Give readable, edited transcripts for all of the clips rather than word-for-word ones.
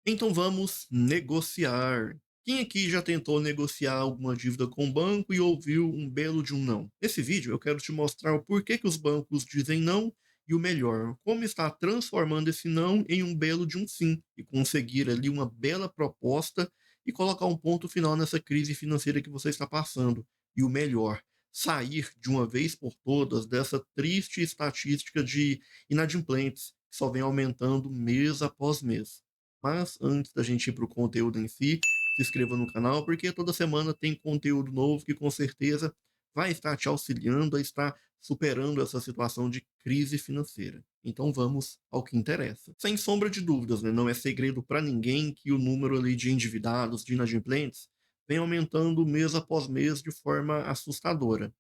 Então vamos negociar. Quem aqui já tentou negociar alguma dívida com o banco e ouviu um belo de um não? Nesse vídeo eu quero te mostrar o porquê que os bancos dizem não e o melhor, como está transformando esse não em um belo de um sim e conseguir ali uma bela proposta e colocar um ponto final nessa crise financeira que você está passando. E o melhor, sair de uma vez por todas dessa triste estatística de inadimplentes que só vem aumentando mês após mês. Mas antes da gente ir para o conteúdo em si, se inscreva no canal, porque toda semana tem conteúdo novo que com certeza vai estar te auxiliando a estar superando essa situação de crise financeira. Então vamos ao que interessa. Sem sombra de dúvidas, né, não é segredo para ninguém que o número ali de endividados, de inadimplentes, vem aumentando mês após mês de forma assustadora.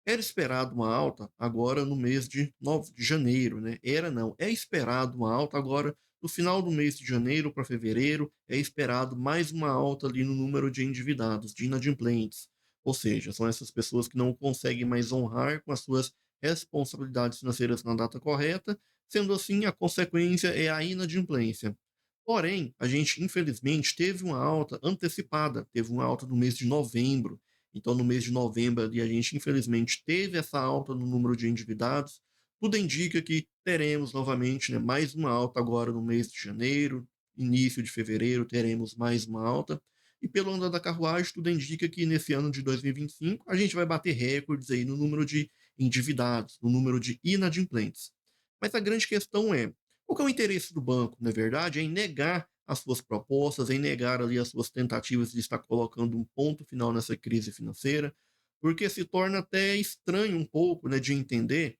Era esperado uma alta agora no mês de janeiro, né? Era não, é esperado uma alta agora no final do mês de janeiro para fevereiro, é esperado mais uma alta ali no número de endividados, de inadimplentes. Ou seja, são essas pessoas que não conseguem mais honrar com as suas responsabilidades financeiras na data correta, sendo assim, a consequência é a inadimplência. Porém, a gente infelizmente teve uma alta antecipada, teve uma alta no mês de novembro. Então, no mês de novembro ali, a gente infelizmente teve essa alta no número de endividados. Tudo indica que teremos novamente, né, mais uma alta agora no mês de janeiro, início de fevereiro, teremos mais uma alta. E pelo andar da carruagem, tudo indica que nesse ano de 2025 a gente vai bater recordes aí no número de endividados, no número de inadimplentes. Mas a grande questão é, qual que é o interesse do banco, na verdade, é em negar as suas propostas, em negar ali as suas tentativas de estar colocando um ponto final nessa crise financeira, porque se torna até estranho um pouco, né, de entender,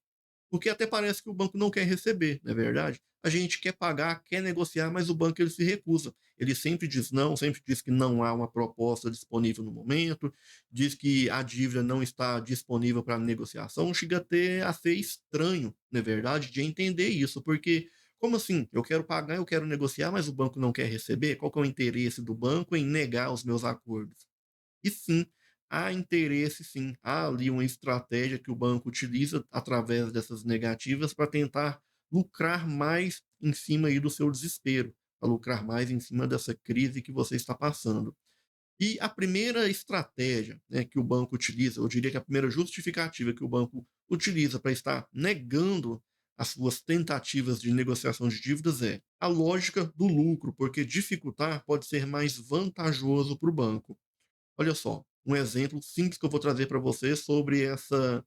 porque até parece que o banco não quer receber, não é verdade? A gente quer pagar, quer negociar, mas o banco ele se recusa. Ele sempre diz não, sempre diz que não há uma proposta disponível no momento, diz que a dívida não está disponível para negociação. Chega até a ser estranho, não é verdade, de entender isso, porque como assim? Eu quero pagar, eu quero negociar, mas o banco não quer receber? Qual que é o interesse do banco em negar os meus acordos? E sim, há interesse sim, há ali uma estratégia que o banco utiliza através dessas negativas para tentar lucrar mais em cima aí do seu desespero, para lucrar mais em cima dessa crise que você está passando. E a primeira estratégia, né, que o banco utiliza, eu diria que a primeira justificativa que o banco utiliza para estar negando as suas tentativas de negociação de dívidas é a lógica do lucro, porque dificultar pode ser mais vantajoso para o banco. Olha só, um exemplo simples que eu vou trazer para você sobre essa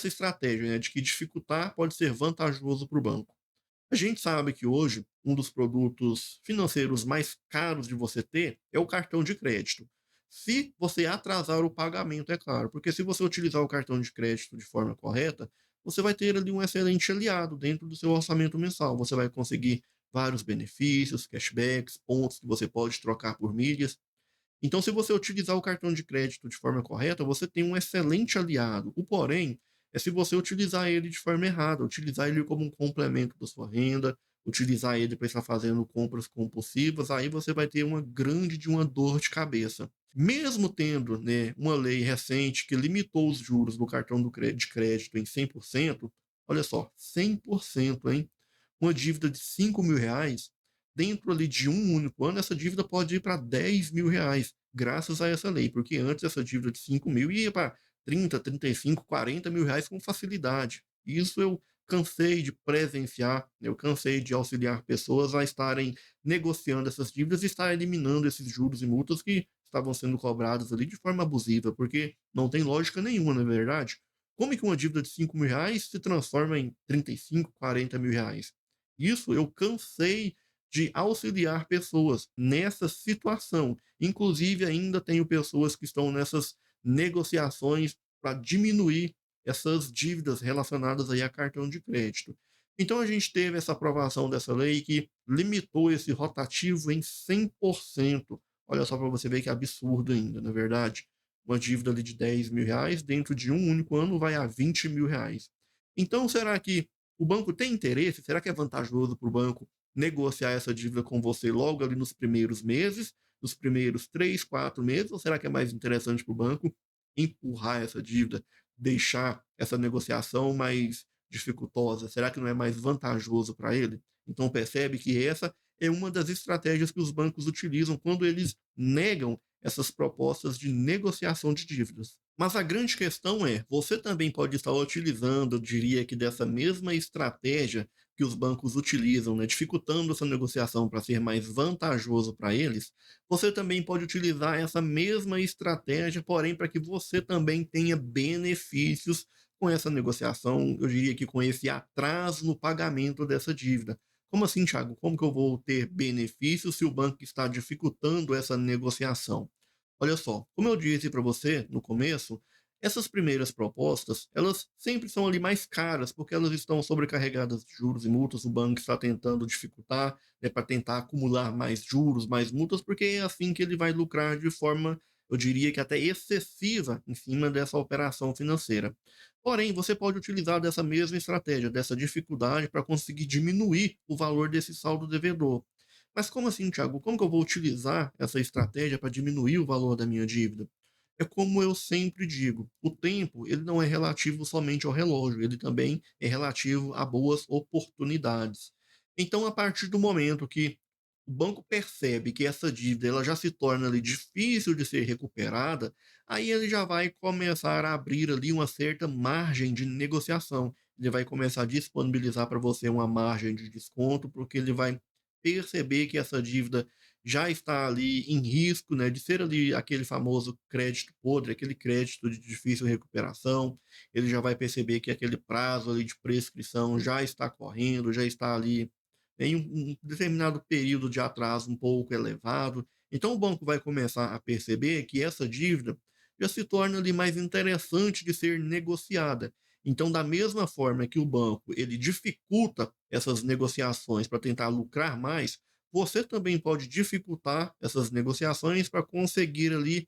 estratégia, né, de que dificultar pode ser vantajoso para o banco. A gente sabe que hoje um dos produtos financeiros mais caros de você ter é o cartão de crédito. Se você atrasar o pagamento, é claro, porque se você utilizar o cartão de crédito de forma correta, você vai ter ali um excelente aliado dentro do seu orçamento mensal. Você vai conseguir vários benefícios, cashbacks, pontos que você pode trocar por milhas. Então, se você utilizar o cartão de crédito de forma correta, você tem um excelente aliado. O porém é se você utilizar ele de forma errada, utilizar ele como um complemento da sua renda, utilizar ele para estar fazendo compras compulsivas, aí você vai ter uma grande de uma dor de cabeça. Mesmo tendo, né, uma lei recente que limitou os juros do cartão de crédito em 100%, olha só, 100%, hein? Uma dívida de R$ 5.000, dentro ali de um único ano, essa dívida pode ir para R$ 10.000, graças a essa lei, porque antes essa dívida de 5.000 ia para 30, 35, R$ 40.000 com facilidade. Isso eu cansei de presenciar, eu cansei de auxiliar pessoas a estarem negociando essas dívidas e estar eliminando esses juros e multas que estavam sendo cobrados ali de forma abusiva, porque não tem lógica nenhuma, na verdade. Como é que uma dívida de R$ 5.000 se transforma em 35, R$ 40.000? Isso eu cansei de auxiliar pessoas nessa situação. Inclusive, ainda tenho pessoas que estão nessas negociações para diminuir essas dívidas relacionadas aí a cartão de crédito. Então a gente teve essa aprovação dessa lei que limitou esse rotativo em 100%. Olha só para você ver que absurdo ainda, na verdade. Uma dívida ali de R$ 10.000 dentro de um único ano vai a R$ 20.000. Então, será que o banco tem interesse? Será que é vantajoso para o banco negociar essa dívida com você logo ali nos primeiros meses, nos primeiros 3, 4 meses? Ou será que é mais interessante para o banco empurrar essa dívida, deixar essa negociação mais dificultosa? Será que não é mais vantajoso para ele? Então percebe que essa é uma das estratégias que os bancos utilizam quando eles negam essas propostas de negociação de dívidas. Mas a grande questão é, você também pode estar utilizando, eu diria que dessa mesma estratégia que os bancos utilizam, né, dificultando essa negociação para ser mais vantajoso para eles, você também pode utilizar essa mesma estratégia, porém para que você também tenha benefícios com essa negociação, eu diria que com esse atraso no pagamento dessa dívida. Como assim, Thiago? Como que eu vou ter benefícios se o banco está dificultando essa negociação? Olha só, como eu disse para você no começo, essas primeiras propostas, elas sempre são ali mais caras, porque elas estão sobrecarregadas de juros e multas, o banco está tentando dificultar, né, para tentar acumular mais juros, mais multas, porque é assim que ele vai lucrar de forma, eu diria que até excessiva em cima dessa operação financeira. Porém, você pode utilizar dessa mesma estratégia, dessa dificuldade, para conseguir diminuir o valor desse saldo devedor. Mas como assim, Thiago? Como que eu vou utilizar essa estratégia para diminuir o valor da minha dívida? É como eu sempre digo, o tempo ele não é relativo somente ao relógio, ele também é relativo a boas oportunidades. Então, a partir do momento que o banco percebe que essa dívida ela já se torna ali difícil de ser recuperada, aí ele já vai começar a abrir ali uma certa margem de negociação. Ele vai começar a disponibilizar para você uma margem de desconto, porque ele vai perceber que essa dívida já está ali em risco, né, de ser ali aquele famoso crédito podre, aquele crédito de difícil recuperação. Ele já vai perceber que aquele prazo ali de prescrição já está correndo, já está ali em um determinado período de atraso um pouco elevado. Então o banco vai começar a perceber que essa dívida já se torna ali mais interessante de ser negociada. Então, da mesma forma que o banco ele dificulta essas negociações para tentar lucrar mais, você também pode dificultar essas negociações para conseguir ali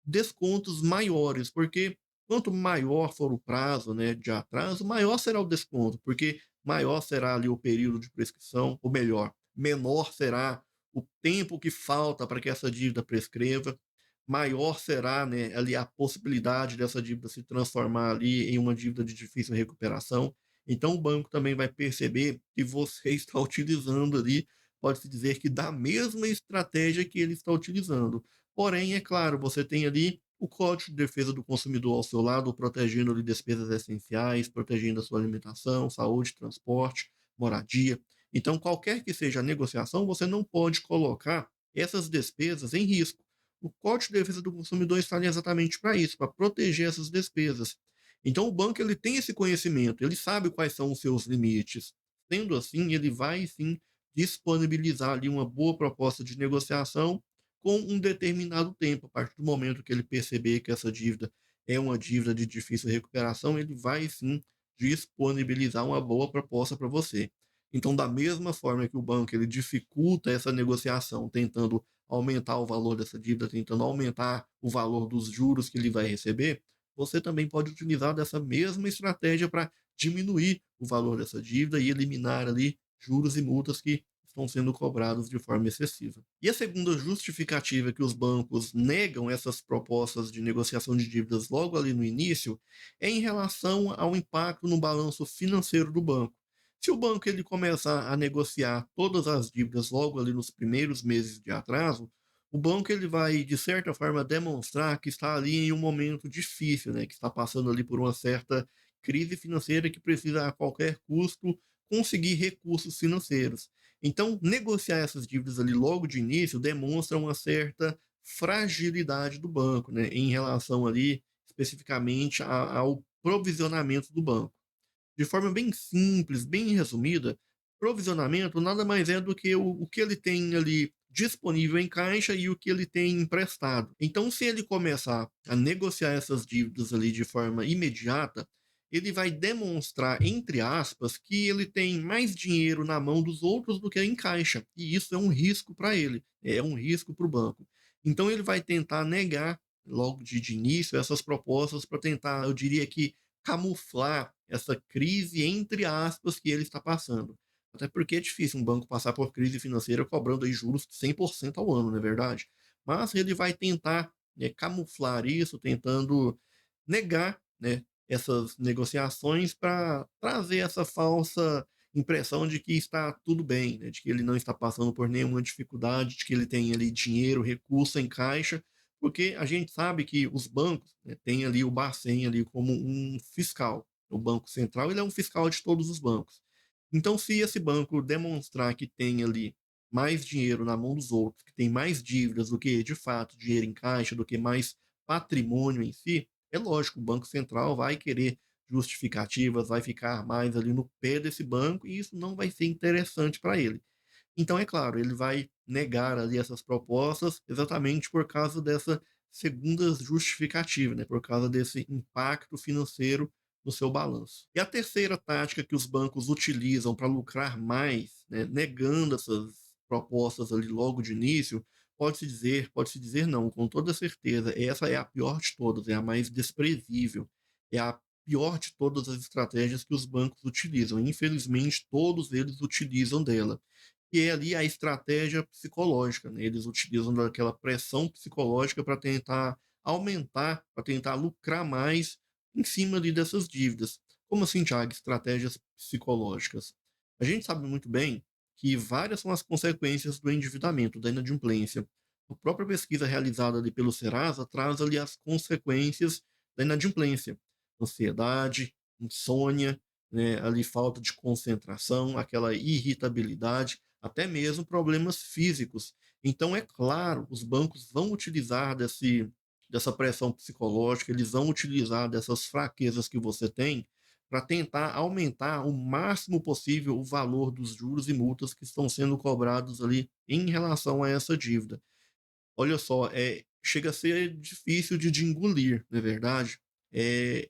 descontos maiores, porque quanto maior for o prazo, né, de atraso, maior será o desconto, porque maior será ali o período de prescrição, ou melhor, menor será o tempo que falta para que essa dívida prescreva, maior será, né, ali a possibilidade dessa dívida se transformar ali em uma dívida de difícil recuperação. Então o banco também vai perceber que você está utilizando ali, pode-se dizer que da mesma estratégia que ele está utilizando. Porém, é claro, você tem ali o Código de Defesa do Consumidor ao seu lado, protegendo ali despesas essenciais, protegendo a sua alimentação, saúde, transporte, moradia. Então, qualquer que seja a negociação, você não pode colocar essas despesas em risco. O Código de Defesa do Consumidor está ali exatamente para isso, para proteger essas despesas. Então, o banco ele tem esse conhecimento, ele sabe quais são os seus limites. Sendo assim, ele vai sim disponibilizar ali uma boa proposta de negociação com um determinado tempo. A partir do momento que ele perceber que essa dívida é uma dívida de difícil recuperação, ele vai sim disponibilizar uma boa proposta para você. Então, da mesma forma que o banco ele dificulta essa negociação, tentando aumentar o valor dessa dívida, tentando aumentar o valor dos juros que ele vai receber, você também pode utilizar dessa mesma estratégia para diminuir o valor dessa dívida e eliminar ali juros e multas que estão sendo cobrados de forma excessiva. E a segunda justificativa que os bancos negam essas propostas de negociação de dívidas logo ali no início é em relação ao impacto no balanço financeiro do banco. Se o banco ele começar a negociar todas as dívidas logo ali nos primeiros meses de atraso, o banco ele vai de certa forma demonstrar que está ali em um momento difícil, né, que está passando ali por uma certa crise financeira que precisa a qualquer custo conseguir recursos financeiros. Então, negociar essas dívidas ali logo de início demonstra uma certa fragilidade do banco, né, em relação ali especificamente ao provisionamento do banco. De forma bem simples, bem resumida, provisionamento nada mais é do que o que ele tem ali disponível em caixa e o que ele tem emprestado. Então, se ele começar a negociar essas dívidas ali de forma imediata, ele vai demonstrar, entre aspas, que ele tem mais dinheiro na mão dos outros do que em caixa. E isso é um risco para ele, é um risco para o banco. Então, ele vai tentar negar, logo de início, essas propostas para tentar, eu diria que, camuflar essa crise, entre aspas, que ele está passando. Até porque é difícil um banco passar por crise financeira cobrando aí juros 100% ao ano, não é verdade? Mas ele vai tentar, né, camuflar isso, tentando negar, né, essas negociações para trazer essa falsa impressão de que está tudo bem, né, de que ele não está passando por nenhuma dificuldade, de que ele tem ali dinheiro, recurso em caixa, porque a gente sabe que os bancos, né, têm ali o Bacen ali como um fiscal. O Banco Central, ele é um fiscal de todos os bancos. Então, se esse banco demonstrar que tem ali mais dinheiro na mão dos outros, que tem mais dívidas do que de fato dinheiro em caixa, do que mais patrimônio em si, é lógico, o Banco Central vai querer justificativas, vai ficar mais ali no pé desse banco e isso não vai ser interessante para ele. Então, é claro, ele vai negar ali essas propostas exatamente por causa dessa segunda justificativa, né, por causa desse impacto financeiro no seu balanço. E a terceira tática que os bancos utilizam para lucrar mais, né, negando essas propostas ali logo de início, pode-se dizer não, com toda certeza, essa é a pior de todas, é a mais desprezível, é a pior de todas as estratégias que os bancos utilizam. Infelizmente, todos eles utilizam dela, que é ali a estratégia psicológica, né? Eles utilizam daquela pressão psicológica para tentar aumentar, para tentar lucrar mais em cima ali dessas dívidas. Como assim, Thiago, estratégias psicológicas? A gente sabe muito bem que várias são as consequências do endividamento, da inadimplência. A própria pesquisa realizada ali pelo Serasa traz ali as consequências da inadimplência: ansiedade, insônia, né, ali falta de concentração, aquela irritabilidade, até mesmo problemas físicos. Então, é claro, os bancos vão utilizar dessa pressão psicológica, eles vão utilizar dessas fraquezas que você tem para tentar aumentar o máximo possível o valor dos juros e multas que estão sendo cobrados ali em relação a essa dívida. Olha só, chega a ser difícil de engolir, não é verdade? É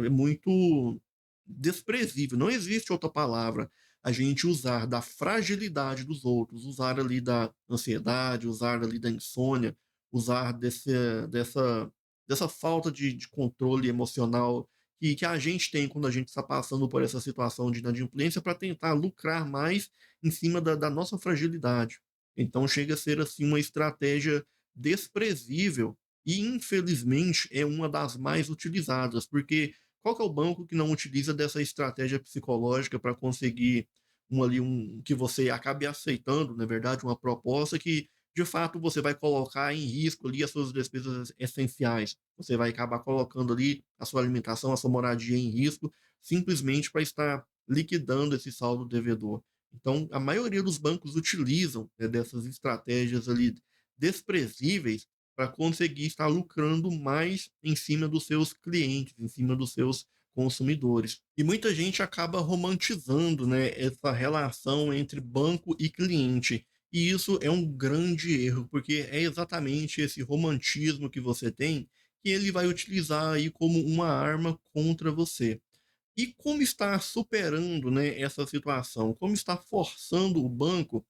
muito desprezível, não existe outra palavra, a gente usar da fragilidade dos outros, usar ali da ansiedade, usar ali da insônia, usar dessa falta de controle emocional que a gente tem quando a gente está passando por essa situação de inadimplência para tentar lucrar mais em cima da nossa fragilidade. Então chega a ser, assim, uma estratégia desprezível e, infelizmente, é uma das mais utilizadas, porque qual que é o banco que não utiliza dessa estratégia psicológica para conseguir que você acabe aceitando, na verdade, uma proposta que, de fato, você vai colocar em risco ali as suas despesas essenciais. Você vai acabar colocando ali a sua alimentação, a sua moradia em risco, simplesmente para estar liquidando esse saldo devedor. Então, a maioria dos bancos utilizam, né, dessas estratégias ali desprezíveis para conseguir estar lucrando mais em cima dos seus clientes, em cima dos seus consumidores. E muita gente acaba romantizando, né, essa relação entre banco e cliente. E isso é um grande erro, porque é exatamente esse romantismo que você tem que ele vai utilizar aí como uma arma contra você. E como está superando, né, essa situação? Como está forçando o banco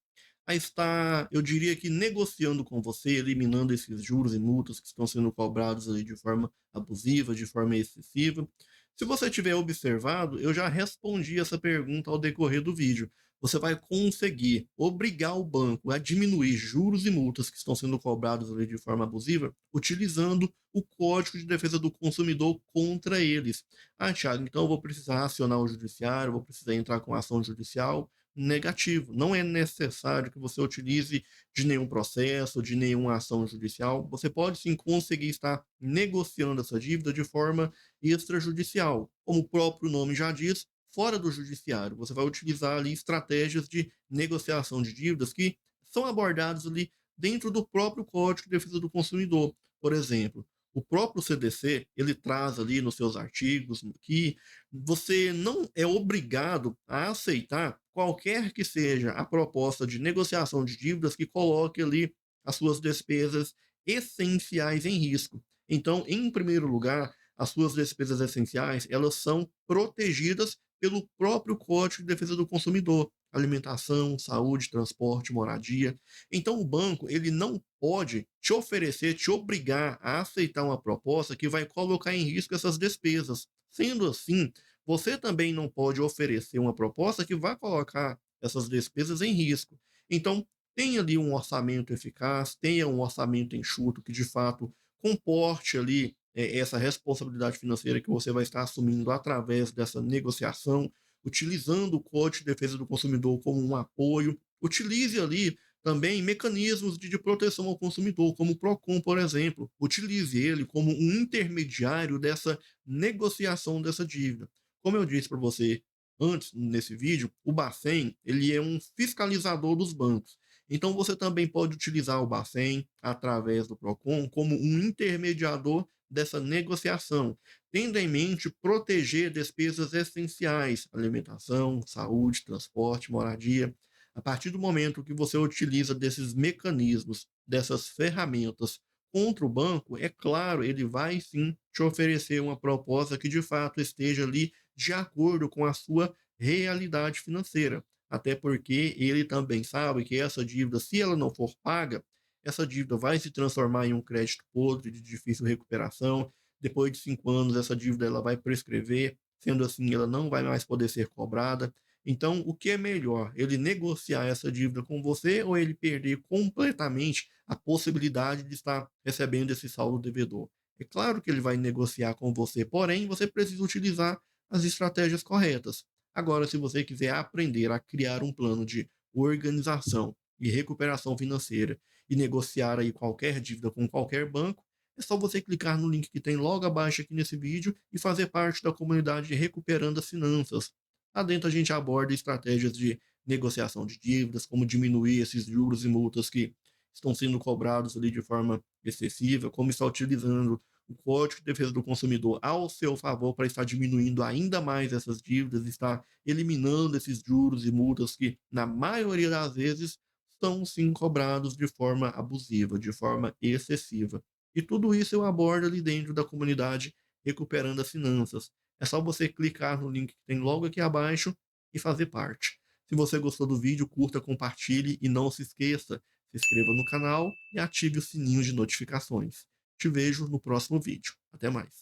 a estar, eu diria que negociando com você, eliminando esses juros e multas que estão sendo cobrados ali de forma abusiva, de forma excessiva. Se você tiver observado, eu já respondi essa pergunta ao decorrer do vídeo. Você vai conseguir obrigar o banco a diminuir juros e multas que estão sendo cobrados ali de forma abusiva, utilizando o Código de Defesa do Consumidor contra eles. Ah, Thiago, então eu vou precisar acionar o judiciário, vou precisar entrar com ação judicial. Negativo. Não é necessário que você utilize de nenhum processo, de nenhuma ação judicial. Você pode sim conseguir estar negociando essa dívida de forma extrajudicial. Como o próprio nome já diz, fora do judiciário. Você vai utilizar ali estratégias de negociação de dívidas que são abordadas ali dentro do próprio Código de Defesa do Consumidor. Por exemplo, o próprio CDC, ele traz ali nos seus artigos que você não é obrigado a aceitar qualquer que seja a proposta de negociação de dívidas que coloque ali as suas despesas essenciais em risco. Então, em primeiro lugar, as suas despesas essenciais, elas são protegidas pelo próprio Código de Defesa do Consumidor, alimentação, saúde, transporte, moradia. Então, o banco, ele não pode te oferecer, te obrigar a aceitar uma proposta que vai colocar em risco essas despesas. Sendo assim, você também não pode oferecer uma proposta que vai colocar essas despesas em risco. Então, tenha ali um orçamento eficaz, tenha um orçamento enxuto que de fato comporte ali essa responsabilidade financeira que você vai estar assumindo através dessa negociação. utilizando o Código de Defesa do Consumidor como um apoio. Utilize ali também mecanismos de proteção ao consumidor, como o Procon, por exemplo. Utilize ele como um intermediário dessa negociação dessa dívida. Como eu disse para você antes nesse vídeo, o Bacen, ele é um fiscalizador dos bancos. Então você também pode utilizar o Bacen através do Procon como um intermediador dessa negociação, tendo em mente proteger despesas essenciais, alimentação, saúde, transporte, moradia. A partir do momento que você utiliza desses mecanismos, dessas ferramentas contra o banco, é claro, ele vai sim te oferecer uma proposta que de fato esteja ali de acordo com a sua realidade financeira. Até porque ele também sabe que essa dívida, se ela não for paga, essa dívida vai se transformar em um crédito podre de difícil recuperação. Depois de 5 anos, essa dívida ela vai prescrever, sendo assim, ela não vai mais poder ser cobrada. Então, o que é melhor? Ele negociar essa dívida com você ou ele perder completamente a possibilidade de estar recebendo esse saldo devedor? É claro que ele vai negociar com você, porém, você precisa utilizar as estratégias corretas. Agora, se você quiser aprender a criar um plano de organização e recuperação financeira e negociar aí qualquer dívida com qualquer banco, é só você clicar no link que tem logo abaixo aqui nesse vídeo e fazer parte da comunidade Recuperando as Finanças. Lá dentro a gente aborda estratégias de negociação de dívidas, como diminuir esses juros e multas que estão sendo cobrados ali de forma excessiva, como estar utilizando o Código de Defesa do Consumidor ao seu favor para estar diminuindo ainda mais essas dívidas, estar eliminando esses juros e multas que, na maioria das vezes, são sim cobrados de forma abusiva, de forma excessiva. E tudo isso eu abordo ali dentro da comunidade Recuperando as Finanças. É só você clicar no link que tem logo aqui abaixo e fazer parte. Se você gostou do vídeo, curta, compartilhe e não se esqueça, se inscreva no canal e ative o sininho de notificações. Te vejo no próximo vídeo. Até mais.